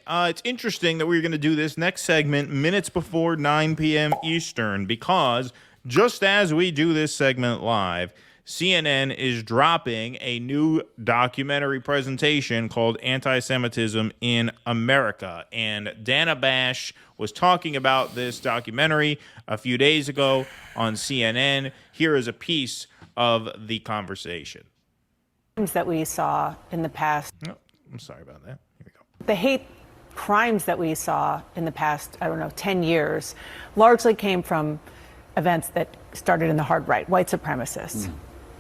It's interesting that we're going to do this next segment minutes before 9 p.m. Eastern, because just as we do this segment live, CNN is dropping a new documentary presentation called Anti-Semitism in America. And Dana Bash was talking about this documentary a few days ago on CNN. Here is a piece of the conversation. That we saw in the past. Oh, I'm sorry about that. Here we go. The hate crimes that we saw in the past, 10 years, largely came from events that started in the hard right, white supremacists.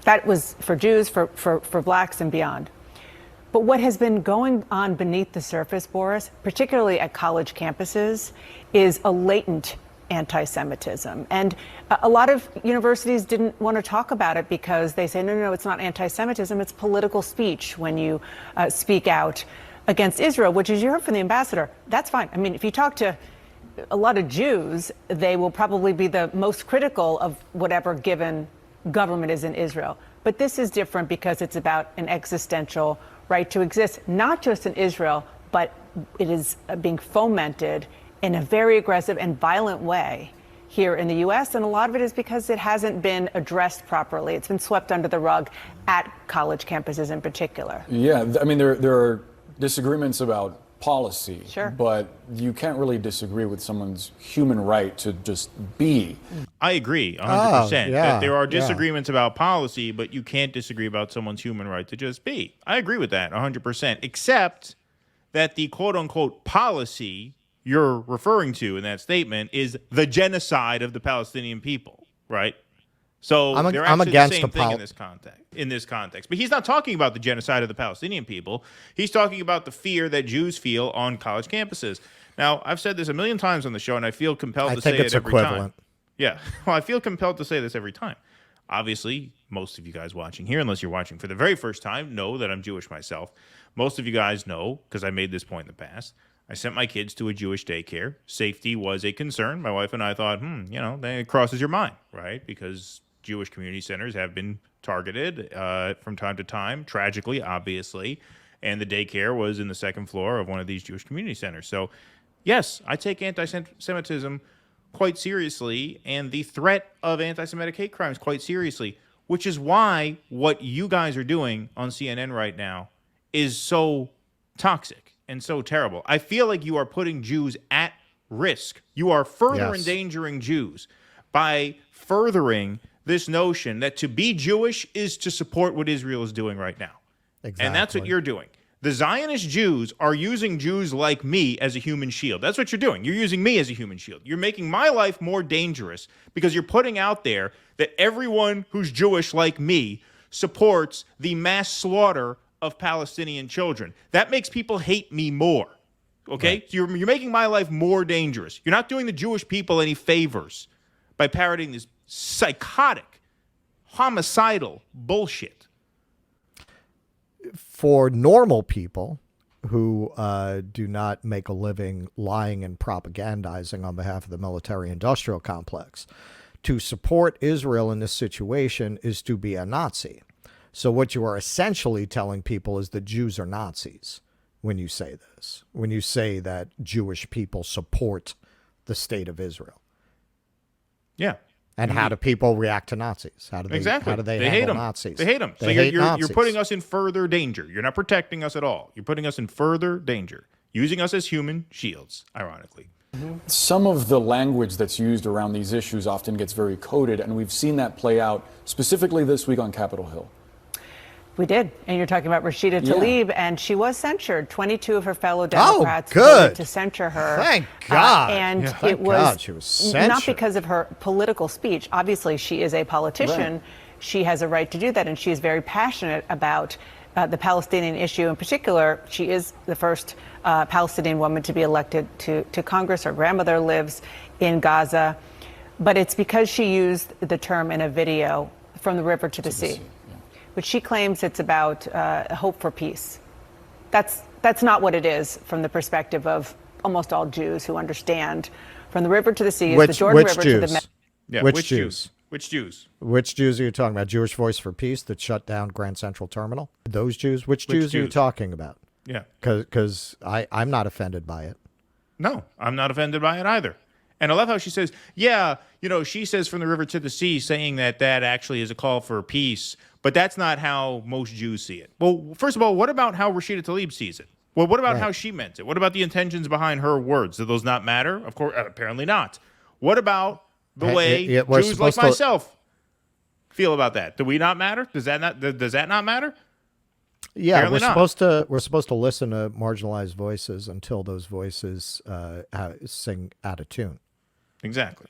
That was for Jews, for blacks and beyond. But what has been going on beneath the surface, Boris, particularly at college campuses, is a latent anti-Semitism. And a lot of universities didn't want to talk about it because they say, no, it's not anti-Semitism, it's political speech when you speak out against Israel, which, as you heard from the ambassador, that's fine. I mean, if you talk to a lot of Jews, they will probably be the most critical of whatever given government is in Israel. But this is different because it's about an existential right to exist, not just in Israel, but it is being fomented in a very aggressive and violent way here in the U.S. And a lot of it is because it hasn't been addressed properly. It's been swept under the rug at college campuses in particular. Yeah, I mean, there are disagreements about policy, sure, but you can't really disagree with someone's human right to just be. I agree 100% that there are disagreements about policy, but you can't disagree about someone's human right to just be. I agree with that 100%, except that the quote-unquote policy you're referring to in that statement is the genocide of the Palestinian people, right? So they're actually the same thing in this context. But he's not talking about the genocide of the Palestinian people. He's talking about the fear that Jews feel on college campuses. Now, I've said this a million times on the show, and I feel compelled to say it every time. Yeah, well, I feel compelled to say this every time. Obviously, most of you guys watching here, unless you're watching for the very first time, know that I'm Jewish myself. Most of you guys know, because I made this point in the past, I sent my kids to a Jewish daycare. Safety was a concern. My wife and I thought, then it crosses your mind, right? Because Jewish community centers have been targeted from time to time, tragically, obviously, and the daycare was in the second floor of one of these Jewish community centers. So, yes, I take anti-Semitism quite seriously and the threat of anti-Semitic hate crimes quite seriously, which is why what you guys are doing on CNN right now is so toxic and so terrible. I feel like you are putting Jews at risk. You are further endangering Jews by furthering this notion that to be Jewish is to support what Israel is doing right now. Exactly. And that's what you're doing. The Zionist Jews are using Jews like me as a human shield. That's what you're doing. You're using me as a human shield. You're making my life more dangerous because you're putting out there that everyone who's Jewish like me supports the mass slaughter of Palestinian children. That makes people hate me more. Okay? Right. So you're making my life more dangerous. You're not doing the Jewish people any favors by parroting this psychotic, homicidal bullshit. For normal people who do not make a living lying and propagandizing on behalf of the military-industrial complex, to support Israel in this situation is to be a Nazi. So what you are essentially telling people is that Jews are Nazis when you say this, when you say that Jewish people support the state of Israel. Yeah. And how do people react to Nazis? How do they hate them. Nazis? They hate them. So you're putting us in further danger. You're not protecting us at all. You're putting us in further danger, using us as human shields, ironically. Some of the language that's used around these issues often gets very coded, and we've seen that play out specifically this week on Capitol Hill. We did. And you're talking about Rashida Tlaib, and she was censured. 22 of her fellow Democrats voted to censure her. Thank God. And it was, she was censored. Not because of her political speech. Obviously, she is a politician. Right. She has a right to do that, and she is very passionate about the Palestinian issue. In particular, she is the first Palestinian woman to be elected to Congress. Her grandmother lives in Gaza. But it's because she used the term in a video, From the River to the Sea. But she claims it's about hope for peace. That's not what it is from the perspective of almost all Jews who understand. From the river to the sea is the Jordan River to the... Which Jews? Which Jews? Which Jews are you talking about? Jewish Voice for Peace that shut down Grand Central Terminal? Those Jews? Which Jews are you talking about? Yeah. Because I'm not offended by it. No, I'm not offended by it either. And I love how she says, yeah, she says from the river to the sea, saying that actually is a call for peace, but that's not how most Jews see it. Well, first of all, what about how Rashida Tlaib sees it? Well, what about how she meant it? What about the intentions behind her words? Do those not matter? Of course, apparently not. What about the way Jews like myself feel about that? Do we not matter? Does that not matter? Yeah, Apparently we're supposed to listen to marginalized voices until those voices sing out of tune. Exactly.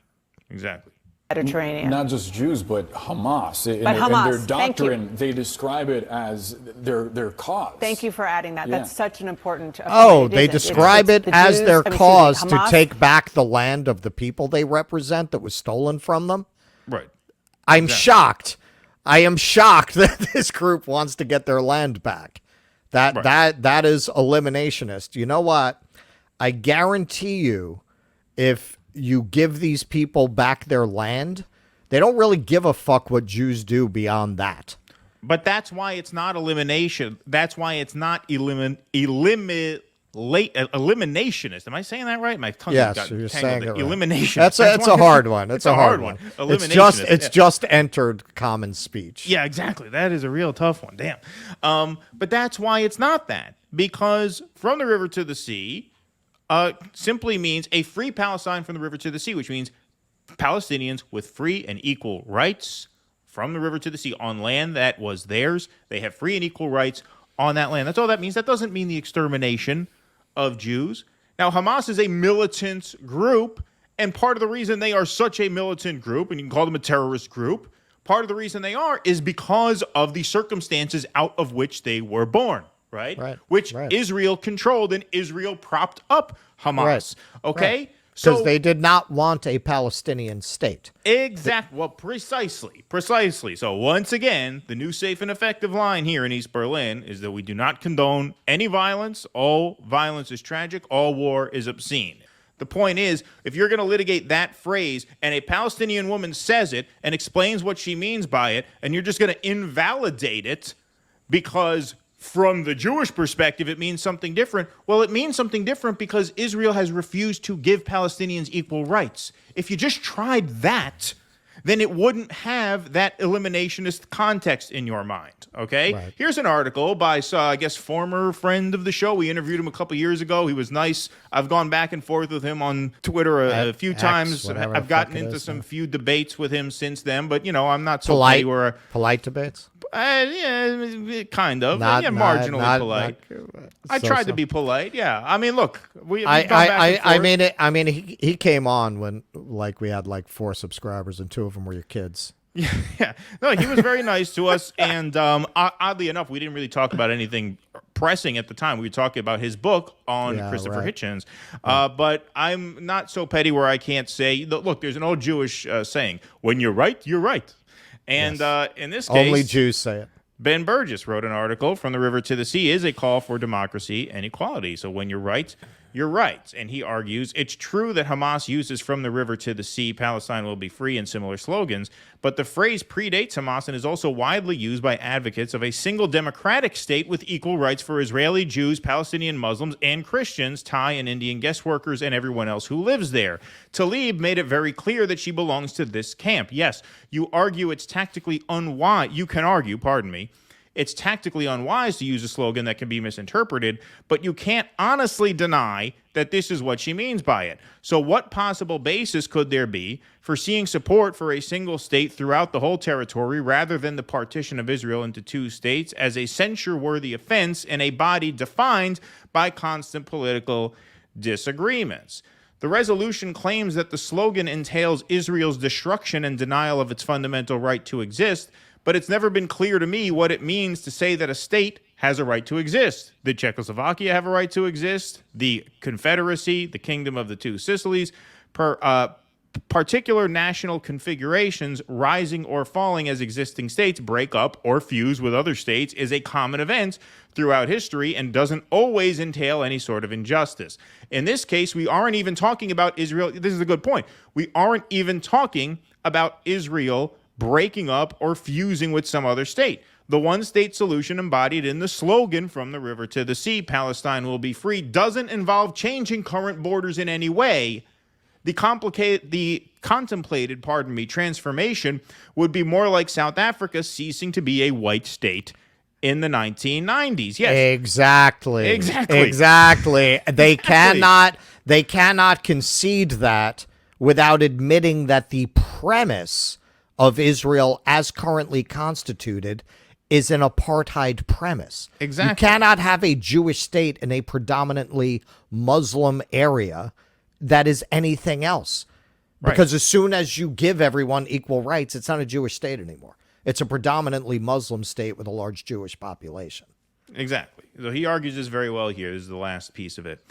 Mediterranean. Not just Jews, but Hamas. Hamas. In their doctrine, they describe it as their cause. Thank you for adding that. That's such an important point. They describe it as their cause to take back the land of the people they represent that was stolen from them. Right. I'm shocked. I am shocked that this group wants to get their land back. That is eliminationist. You know what? I guarantee you, if you give these people back their land, they don't really give a fuck what Jews do beyond that. But that's why it's not elimination. That's why it's not eliminationist. Am I saying that right? My tongue got you're tangled. saying it right. Elimination. That's a hard one. It's a hard one. It's just entered common speech. Yeah, exactly. That is a real tough one. Damn. But that's why it's not that. Because from the river to the sea simply means a free Palestine from the river to the sea, which means Palestinians with free and equal rights from the river to the sea on land that was theirs. They have free and equal rights on that land. That's all that means. That doesn't mean the extermination of Jews. Now, Hamas is a militant group, and part of the reason they are such a militant group, and you can call them a terrorist group, part of the reason they are is because of the circumstances out of which they were born. Right? Which Israel controlled, and Israel propped up Hamas. Okay? Because they did not want a Palestinian state. Exactly. Well, precisely. So once again, the new safe and effective line here in East Berlin is that we do not condone any violence. All violence is tragic. All war is obscene. The point is, if you're going to litigate that phrase and a Palestinian woman says it and explains what she means by it, and you're just going to invalidate it because from the Jewish perspective, it means something different. Well, it means something different because Israel has refused to give Palestinians equal rights. If you just tried that, then it wouldn't have that eliminationist context in your mind, okay? Right. Here's an article by, I guess, former friend of the show. We interviewed him a couple years ago. He was nice. I've gone back and forth with him on Twitter a few times. I've gotten into some few debates with him since then, but, I'm not so polite. Polite debates? Yeah, kind of. Marginally polite. I tried to be polite. Yeah. I mean, look, we've gone back and forth. He came on when we had 4 subscribers and 2 of them were your kids. Yeah. No, he was very nice to us. And oddly enough, we didn't really talk about anything pressing at the time. We were talking about his book on Christopher Hitchens. But I'm not so petty where I can't say, look, there's an old Jewish saying, when you're right, you're right. And in this case, only Jews say it. Ben Burgess wrote an article, From the River to the Sea is a call for democracy and equality. So when you're right, you're right. And he argues, it's true that Hamas uses from the river to the sea, Palestine will be free, and similar slogans, but the phrase predates Hamas and is also widely used by advocates of a single democratic state with equal rights for Israeli Jews, Palestinian Muslims, and Christians, Thai and Indian guest workers, and everyone else who lives there. Tlaib made it very clear that she belongs to this camp. Yes, you argue it's tactically unwise. You can argue, pardon me, it's tactically unwise to use a slogan that can be misinterpreted, but you can't honestly deny that this is what she means by it. So what possible basis could there be for seeing support for a single state throughout the whole territory rather than the partition of Israel into 2 states as a censure-worthy offense in a body defined by constant political disagreements? The resolution claims that the slogan entails Israel's destruction and denial of its fundamental right to exist, but it's never been clear to me what it means to say that a state has a right to exist. Did Czechoslovakia have a right to exist? The Confederacy, the Kingdom of the Two Sicilies, particular national configurations rising or falling as existing states break up or fuse with other states is a common event throughout history and doesn't always entail any sort of injustice. In this case, we aren't even talking about Israel. This is a good point. We aren't even talking about Israel breaking up or fusing with some other state. The one-state solution embodied in the slogan "From the river to the sea, Palestine will be free" doesn't involve changing current borders in any way. The contemplated transformation would be more like South Africa ceasing to be a white state in the 1990s. Yes. Exactly. They cannot concede that without admitting that the premise of Israel as currently constituted is an apartheid premise. Exactly. You cannot have a Jewish state in a predominantly Muslim area that is anything else. Because as soon as you give everyone equal rights, it's not a Jewish state anymore. It's a predominantly Muslim state with a large Jewish population. Exactly. So he argues this very well here. This is the last piece of it.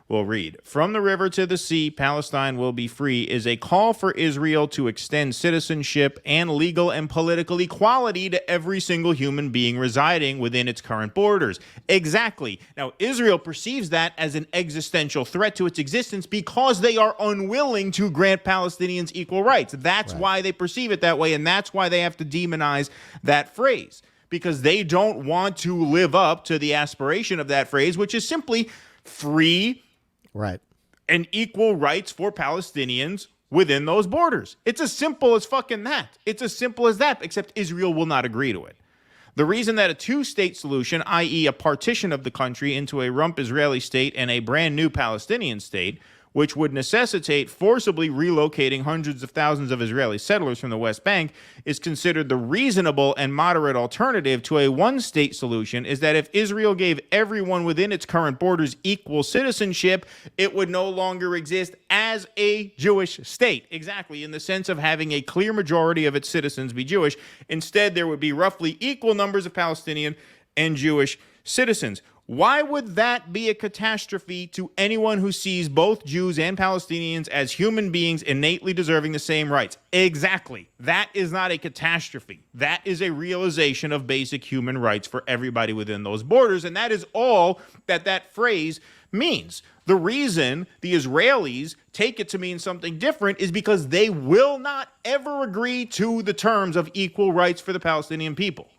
We'll read. "From the river to the sea, Palestine will be free" is a call for Israel to extend citizenship and legal and political equality to every single human being residing within its current borders. Exactly. Now, Israel perceives that as an existential threat to its existence because they are unwilling to grant Palestinians equal rights. That's why they perceive it that way, and that's why they have to demonize that phrase, because they don't want to live up to the aspiration of that phrase, which is simply free and equal rights for Palestinians within those borders. It's as simple as fucking that. It's as simple as that, except Israel will not agree to it. The reason that a two-state solution, i.e. a partition of the country into a rump Israeli state and a brand new Palestinian state, which would necessitate forcibly relocating hundreds of thousands of Israeli settlers from the West Bank, is considered the reasonable and moderate alternative to a one-state solution, is that if Israel gave everyone within its current borders equal citizenship, it would no longer exist as a Jewish state. Exactly, in the sense of having a clear majority of its citizens be Jewish. Instead, there would be roughly equal numbers of Palestinian and Jewish citizens. Why would that be a catastrophe to anyone who sees both Jews and Palestinians as human beings innately deserving the same rights? Exactly. That is not a catastrophe. That is a realization of basic human rights for everybody within those borders, and that is all that that phrase means. The reason the Israelis take it to mean something different is because they will not ever agree to the terms of equal rights for the Palestinian people.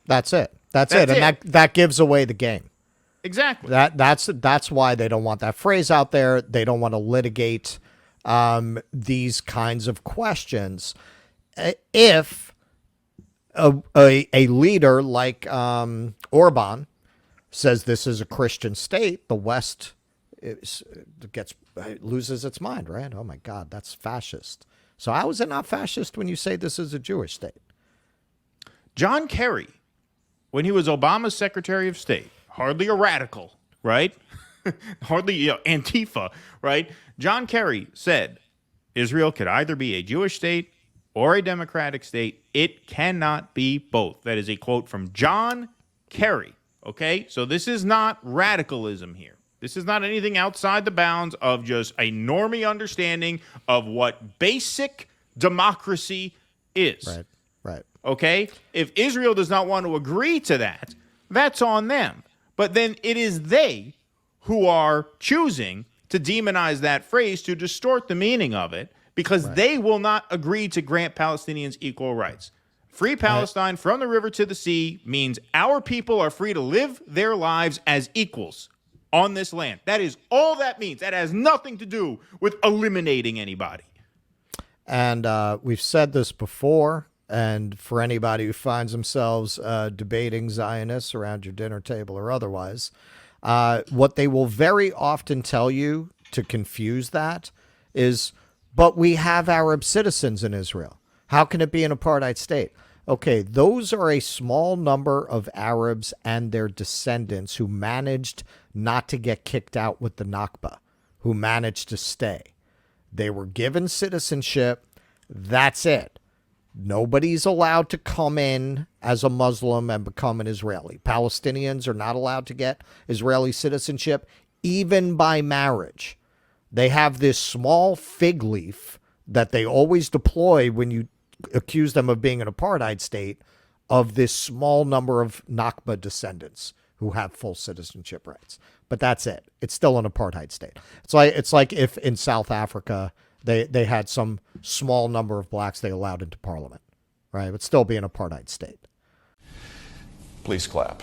That's it. That's it. And that gives away the game. Exactly. That's why they don't want that phrase out there. They don't want to litigate these kinds of questions. If a leader like Orban says this is a Christian state, the West loses its mind, right? Oh my God, that's fascist. So how is it not fascist when you say this is a Jewish state? John Kerry, when he was Obama's Secretary of State, hardly a radical, right? Hardly Antifa, right? John Kerry said Israel could either be a Jewish state or a democratic state. It cannot be both. That is a quote from John Kerry, okay? So this is not radicalism here. This is not anything outside the bounds of just a normie understanding of what basic democracy is. Right. Okay? If Israel does not want to agree to that, that's on them. But then it is they who are choosing to demonize that phrase, to distort the meaning of it, because they will not agree to grant Palestinians equal rights. Free Palestine from the river to the sea means our people are free to live their lives as equals on this land. That is all that means. That has nothing to do with eliminating anybody. And we've said this before. And for anybody who finds themselves debating Zionists around your dinner table or otherwise, what they will very often tell you to confuse that is, but we have Arab citizens in Israel. How can it be an apartheid state? Okay, those are a small number of Arabs and their descendants who managed not to get kicked out with the Nakba, who managed to stay. They were given citizenship. That's it. Nobody's allowed to come in as a Muslim and become an Israeli. Palestinians are not allowed to get Israeli citizenship, even by marriage. They have this small fig leaf that they always deploy when you accuse them of being an apartheid state, of this small number of Nakba descendants who have full citizenship rights. But that's it. It's still an apartheid state. It's like if in South Africa they had some small number of blacks they allowed into parliament, right? It would still be an apartheid state. Please clap.